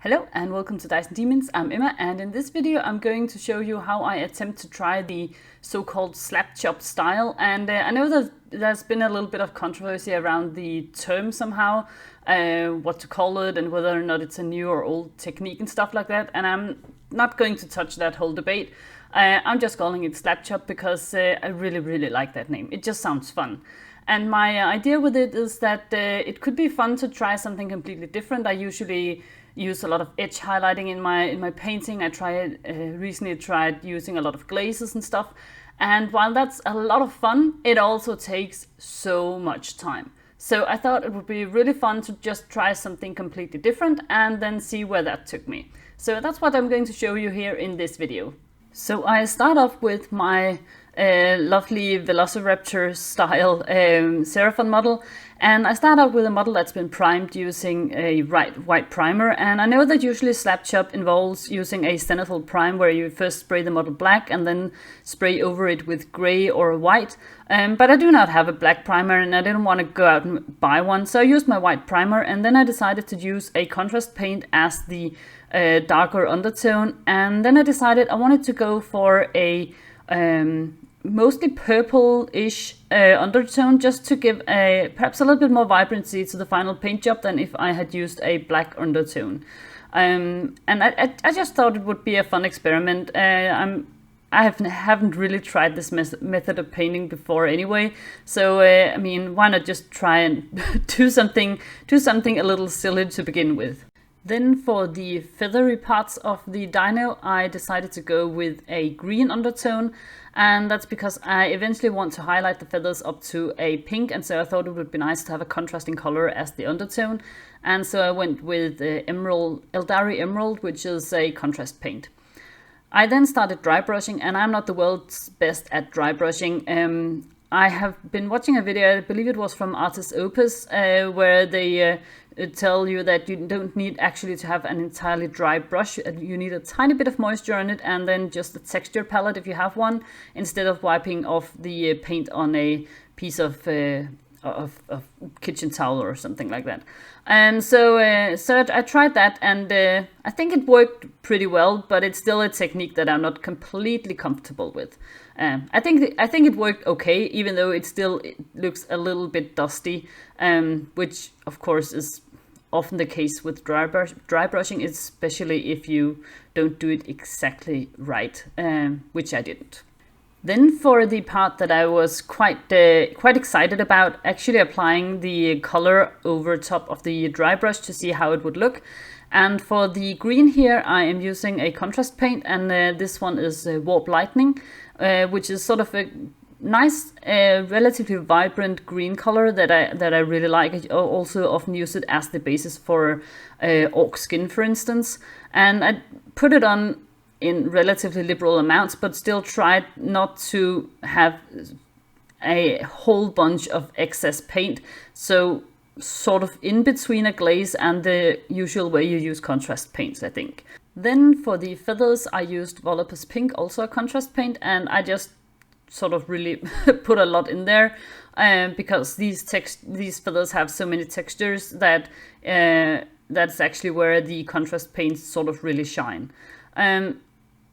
Hello and welcome to Dice and Demons. I'm Emma, and in this video I'm going to show you how I attempt to try the so-called slapchop style. And I know that there's been a little bit of controversy around the term somehow, what to call it and whether or not it's a new or old technique and stuff like that. And I'm not going to touch that whole debate. I'm just calling it slapchop because I really like that name. It just sounds fun. And my idea with it is that it could be fun to try something completely different. I usually use a lot of edge highlighting in my painting. I recently tried using a lot of glazes and stuff. And while that's a lot of fun, it also takes so much time. So I thought it would be really fun to just try something completely different and then see where that took me. So that's what I'm going to show you here in this video. So I start off with my lovely Velociraptor style Seraphon model, and I start out with a model that's been primed using a white primer. And I know that usually slapchop involves using a zenithal prime where you first spray the model black and then spray over it with gray or white, but I do not have a black primer and I didn't want to go out and buy one, so I used my white primer. And then I decided to use a contrast paint as the darker undertone, and then I decided I wanted to go for a mostly purple-ish undertone, just to give perhaps a little bit more vibrancy to the final paint job than if I had used a black undertone. And I just thought it would be a fun experiment. I haven't really tried this method of painting before anyway, so I mean, why not just try and do something a little silly to begin with. Then for the feathery parts of the dino, I decided to go with a green undertone, and that's because I eventually want to highlight the feathers up to a pink, and so I thought it would be nice to have a contrasting color as the undertone. And so I went with Eldari Emerald, which is a contrast paint. I then started dry brushing, and I'm not the world's best at dry brushing. I have been watching a video, I believe it was from Artist Opus, where they tell you that you don't need actually to have an entirely dry brush. You need a tiny bit of moisture on it and then just a texture palette if you have one, instead of wiping off the paint on a piece of kitchen towel or something like that. And so I tried that, and I think it worked pretty well, but it's still a technique that I'm not completely comfortable with. I think it worked okay, even though it looks a little bit dusty, which of course is often the case with dry brushing, especially if you don't do it exactly right, which I didn't. Then for the part that I was quite excited about, actually applying the color over top of the dry brush to see how it would look. And for the green here, I am using a contrast paint, and this one is Warp Lightning, which is sort of a nice, relatively vibrant green color that I really like. I also often use it as the basis for orc skin, for instance. And I put it on in relatively liberal amounts, but still tried not to have a whole bunch of excess paint. So sort of in between a glaze and the usual way you use contrast paints, I think. Then for the feathers, I used Volupus Pink, also a contrast paint, and I just sort of really put a lot in there, because these feathers have so many textures that that's actually where the contrast paints sort of really shine.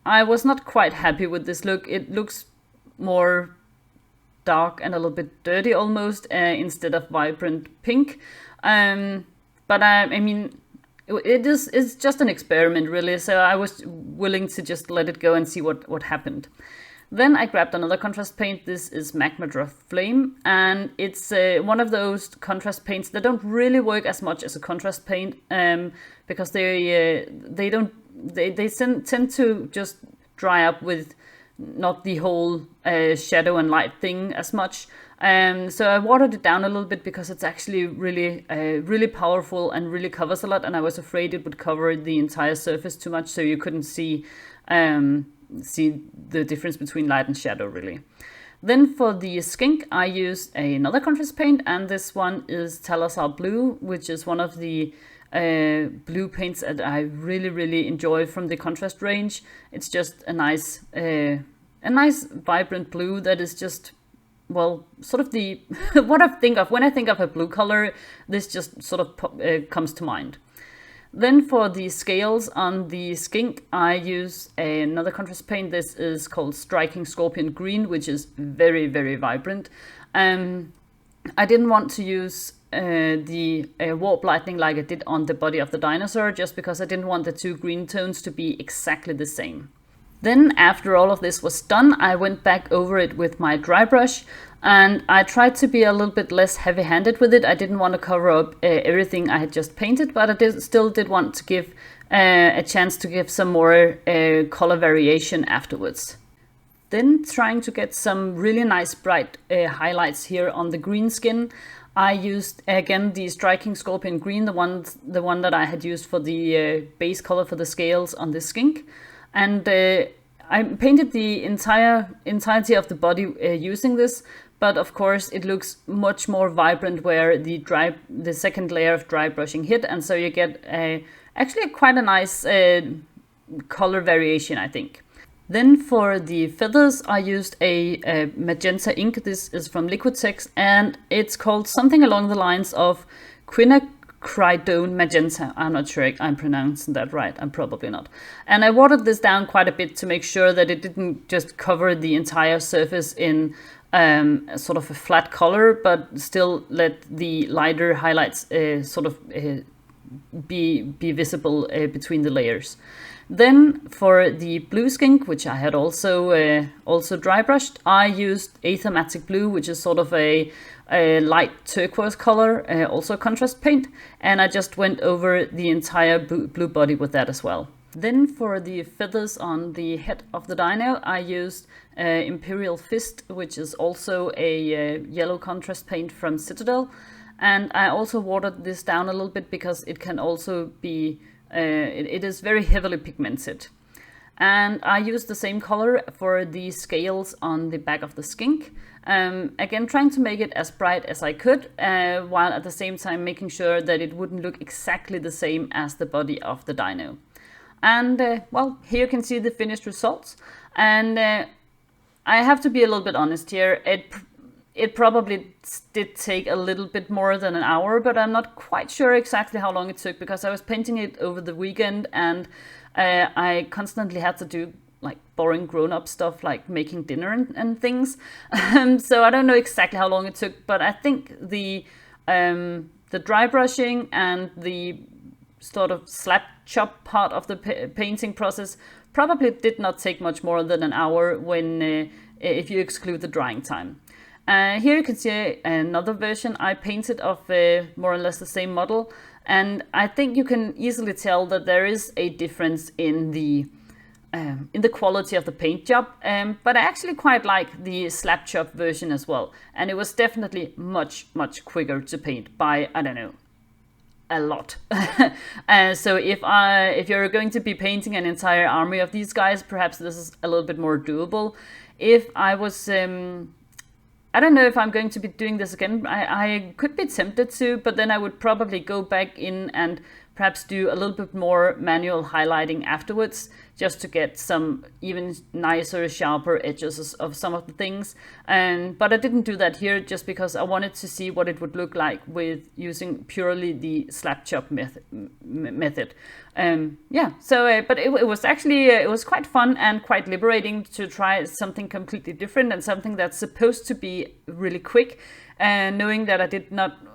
I was not quite happy with this look. It looks more dark and a little bit dirty almost, instead of vibrant pink. But I mean, it's just an experiment really, so I was willing to just let it go and see what happened. Then I grabbed another contrast paint. This is Magma Draft Flame, and it's one of those contrast paints that don't really work as much as a contrast paint, because they tend to just dry up with not the whole shadow and light thing as much. So I watered it down a little bit because it's actually really powerful and really covers a lot, and I was afraid it would cover the entire surface too much, so you couldn't see the difference between light and shadow really. Then for the skink, I used another contrast paint, and this one is Talazar Blue, which is one of the blue paints that I really enjoy from the contrast range. It's just a nice vibrant blue that is just, well, sort of the what I think of when I think of a blue color. This just sort of comes to mind. Then for the scales on the skink, I use another contrast paint. This is called Striking Scorpion Green, which is very, very vibrant. I didn't want to use the warp lightning like I did on the body of the dinosaur, just because I didn't want the two green tones to be exactly the same. Then after all of this was done, I went back over it with my dry brush, and I tried to be a little bit less heavy-handed with it. I didn't want to cover up everything I had just painted, but I still did want to give a chance to give some more color variation afterwards. Then trying to get some really nice bright highlights here on the green skin, I used again the Striking Scorpion Green, the one that I had used for the base color for the scales on the skink. And I painted the entirety of the body using this, but of course it looks much more vibrant where the second layer of dry brushing hit, and so you get actually quite a nice color variation, I think. Then for the feathers, I used a magenta ink. This is from Liquitex, and it's called something along the lines of quinacridone magenta. I'm not sure I'm pronouncing that right. I'm probably not. And I watered this down quite a bit to make sure that it didn't just cover the entire surface in sort of a flat color, but still let the lighter highlights sort of be visible between the layers. Then for the blue skink, which I had also dry brushed, I used Aethematic Blue, which is sort of a light turquoise color, also contrast paint, and I just went over the entire blue body with that as well. Then for the feathers on the head of the dino, I used Imperial Fist, which is also a yellow contrast paint from Citadel, and I also watered this down a little bit because it can also be it is very heavily pigmented. And I used the same color for the scales on the back of the skink. Again, trying to make it as bright as I could, while at the same time making sure that it wouldn't look exactly the same as the body of the dino. And well, here you can see the finished results. And I have to be a little bit honest here. It probably did take a little bit more than an hour, but I'm not quite sure exactly how long it took because I was painting it over the weekend, and I constantly had to do like boring grown-up stuff like making dinner and things. So I don't know exactly how long it took, but I think the dry brushing and the sort of slap chop part of the painting process probably did not take much more than an hour when if you exclude the drying time. Here you can see another version I painted of more or less the same model, and I think you can easily tell that there is a difference in the quality of the paint job, but I actually quite like the slap chop version as well, and it was definitely much quicker to paint by, I don't know, a lot. So if you're going to be painting an entire army of these guys, perhaps this is a little bit more doable. If I was I don't know if I'm going to be doing this again. I could be tempted to, but then I would probably go back in and perhaps do a little bit more manual highlighting afterwards, just to get some even nicer, sharper edges of some of the things. But I didn't do that here just because I wanted to see what it would look like with using purely the slap chop method. Yeah, so but it was actually it was quite fun and quite liberating to try something completely different and something that's supposed to be really quick. And knowing that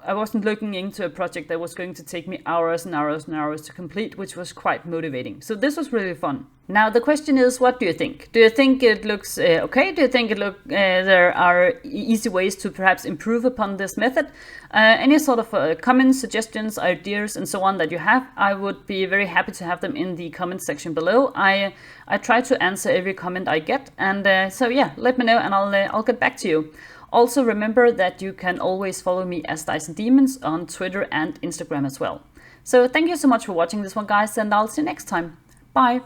I wasn't looking into a project that was going to take me hours and hours and hours to complete, which was quite motivating. So this was really fun. Now the question is, what do you think? Do you think it looks okay? Do you think there are easy ways to perhaps improve upon this method? Any sort of comments, suggestions, ideas, and so on that you have, I would be very happy to have them in the comment section below. I try to answer every comment I get, and so yeah, let me know, and I'll get back to you. Also remember that you can always follow me as Dice and Demons on Twitter and Instagram as well. So thank you so much for watching this one, guys, and I'll see you next time. Bye!